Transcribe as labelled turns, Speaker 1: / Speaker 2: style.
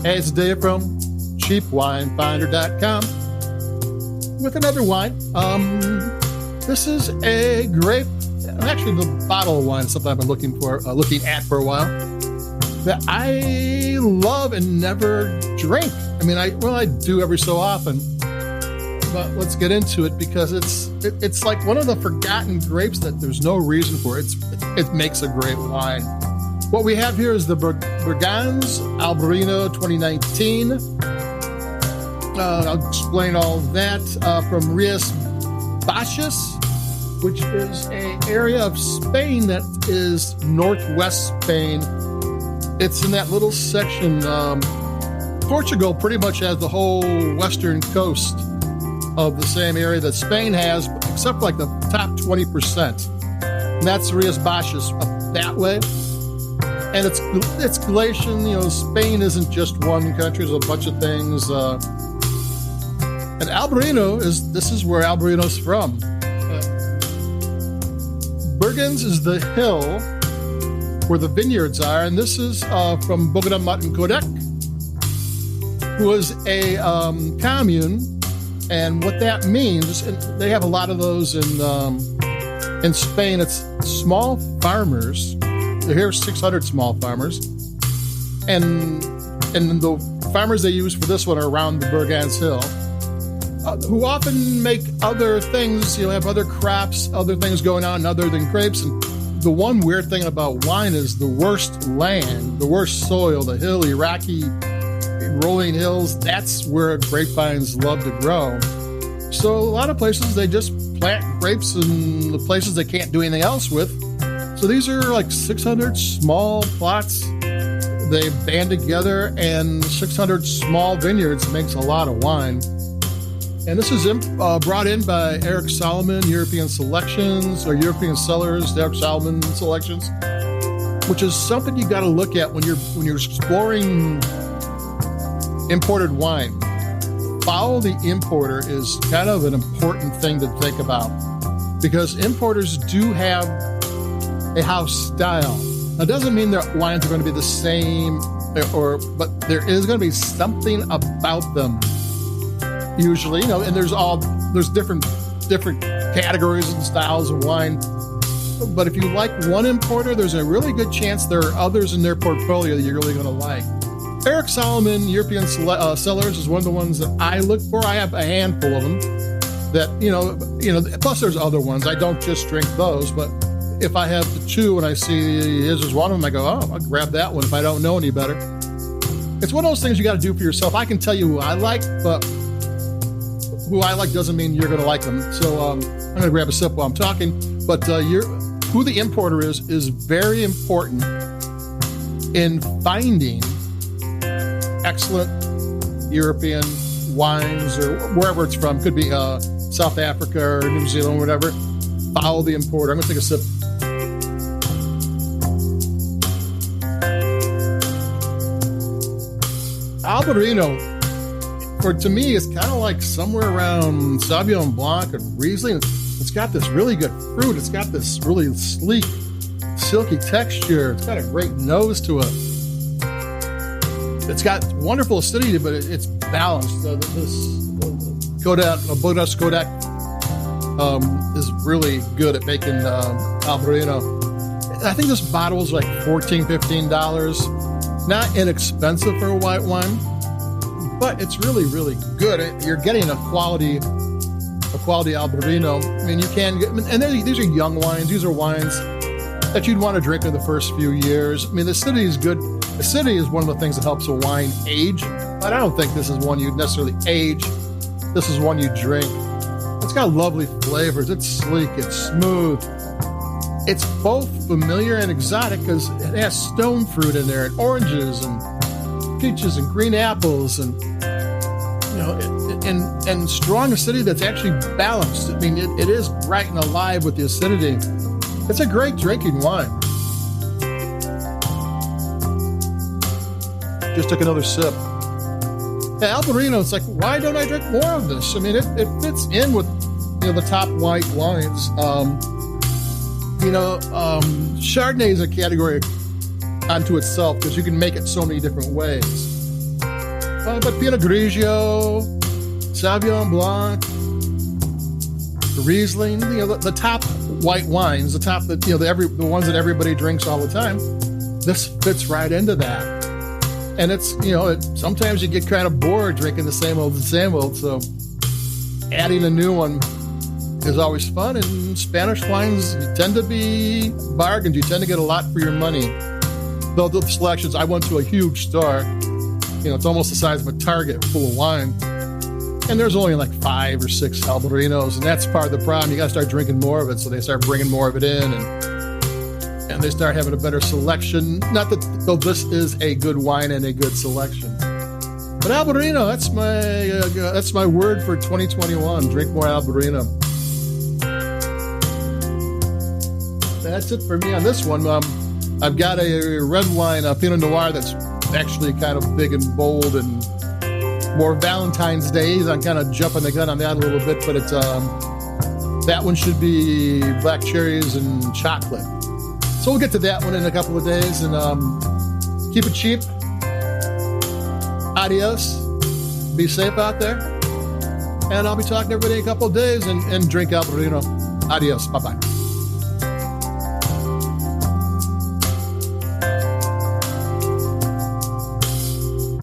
Speaker 1: Hey, it's Dave from cheapwinefinder.com with another wine. This is a grape, actually the bottle of wine is something I've been looking at for a while, that I love and never drink. I mean, I do every so often, but let's get into it because it's like one of the forgotten grapes that there's no reason for. It makes a great wine. What we have here is the Burgans Albariño 2019. I'll explain all of that from Rias-Baixas, which is an area of Spain that is northwest Spain. It's in that little section. Portugal pretty much has the whole western coast of the same area that Spain has, except for like the top 20%. And that's Rias-Baixas up that way. And it's Galician. You know, Spain isn't just one country. There's a bunch of things. And Albariño this is where Albarino's from. Burgans is the hill where the vineyards are. And this is from Bodegas Martín Códax, who was a commune. And what that means, and they have a lot of those in Spain, it's small farmers. Here's 600 small farmers, and the farmers they use for this one are around the Burgans Hill, who often make other things, have other crops, other things going on other than grapes. And the one weird thing about wine is the worst land, the worst soil, the hilly, rocky, rolling hills, that's where grapevines love to grow. So a lot of places they just plant grapes in the places they can't do anything else with. So these are like 600 small plots. They band together, and 600 small vineyards makes a lot of wine. And this is brought in by Eric Soloman European Selections, or European Cellars, Eric Soloman Selections, which is something you got to look at when you're exploring imported wine. Follow the importer is kind of an important thing to think about, because importers do have a house style. That doesn't mean their wines are going to be the same, but there is going to be something about them. Usually, and there's different categories and styles of wine. But if you like one importer, there's a really good chance there are others in their portfolio that you're really going to like. Eric Soloman European Cellars is one of the ones that I look for. I have a handful of them that, plus there's other ones. I don't just drink those, but if I have to chew and I see his is one of them, I go, oh, I'll grab that one if I don't know any better. It's one of those things you got to do for yourself. I can tell you who I like, but who I like doesn't mean you're going to like them. So I'm going to grab a sip while I'm talking. But who the importer is very important in finding excellent European wines, or wherever it's from. Could be South Africa or New Zealand, whatever. Follow the importer. I'm going to take a sip. Albariño, to me, is kind of like somewhere around Sauvignon Blanc and Riesling. It's got this really good fruit. It's got this really sleek, silky texture. It's got a great nose to it. It's got wonderful acidity, but it's balanced. This Bodegas Códax is really good at making Albariño. I think this bottle is like $14, $15. Not inexpensive for a white wine, but it's really, really good. You're getting a quality Albariño. I mean, you can get, and these are young wines. These are wines that you'd want to drink in the first few years. I mean, the acidity is good. Acidity is one of the things that helps a wine age, but I don't think this is one you'd necessarily age. This is one you drink. It's got lovely flavors. It's sleek. It's smooth. It's both familiar and exotic because it has stone fruit in there, and oranges and peaches and green apples, and and strong acidity that's actually balanced. I mean, it is bright and alive with the acidity. It's a great drinking wine. Just took another sip. Yeah, Albariño, it's like, why don't I drink more of this? I mean, it fits in with the top white wines. Chardonnay is a category unto itself because you can make it so many different ways. But Pinot Grigio, Sauvignon Blanc, Riesling, the top white wines, the top that the ones that everybody drinks all the time. This fits right into that. And it's sometimes you get kind of bored drinking the same old. So adding a new one is always fun. And Spanish wines tend to be bargains. You tend to get a lot for your money. Though the selections, I went to a huge store. It's almost the size of a Target full of wine. And there's only like 5 or 6 Albarinos, and that's part of the problem. You got to start drinking more of it, so they start bringing more of it in, and they start having a better selection. Not that though this is a good wine and a good selection, but Albarino, that's my word for 2021. Drink more Albarino. That's it for me on this one. I've got a red wine, a Pinot Noir, that's actually kind of big and bold and more Valentine's Day. I'm kind of jumping the gun on that a little bit, but it's that one should be black cherries and chocolate. So we'll get to that one in a couple of days, and keep it cheap. Adios. Be safe out there. And I'll be talking to everybody in a couple of days and drink Albarino. Adios. Bye-bye.